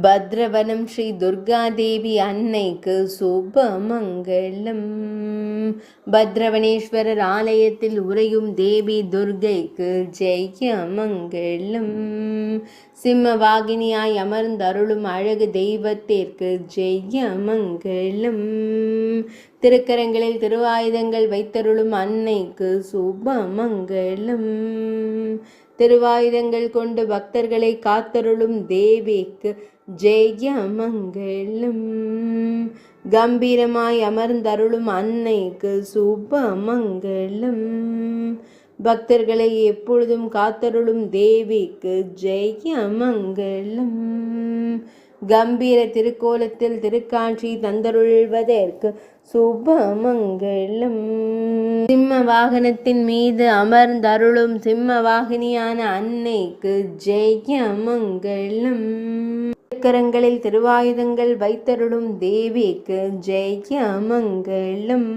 பத்ரவனம் ஸ்ரீ துர்காதேவி அன்னைக்கு சுபமங்கலம். பத்ரவனேஸ்வரர் ஆலயத்தில் உறையும் தேவி துர்கைக்கு ஜெயமங்கலம். சிம்மவாகினியாய் அமர்ந்தருளும் அழகு தெய்வத்திற்கு ஜெயமங்கலம். திருக்கரங்களில் திருவாயுதங்கள் வைத்தருளும் அன்னைக்கு சுபமங்கலம். திருவாயுதங்கள் கொண்டு பக்தர்களை காத்தருளும் தேவிக்கு ஜெயமங்கலம். கம்பீரமாய் அமர்ந்தருளும் அன்னைக்கு சுபமங்கலம். பக்தர்களை எப்பொழுதும் காத்தருளும் தேவிக்கு ஜெயமங்கலம். கம்பீர திருக்கோலத்தில் திருக்காட்சி தந்தருள்வதற்கு சுபமங்கலம். சிம்ம வாகனத்தின் மீது அமர்ந்தருளும் சிம்ம வாகினியான அன்னைக்கு ஜெயமங்கலம். கரங்களில் திருவாயுதங்கள் வைத்தருளும் தேவிக்கு ஜெயமங்கலம்.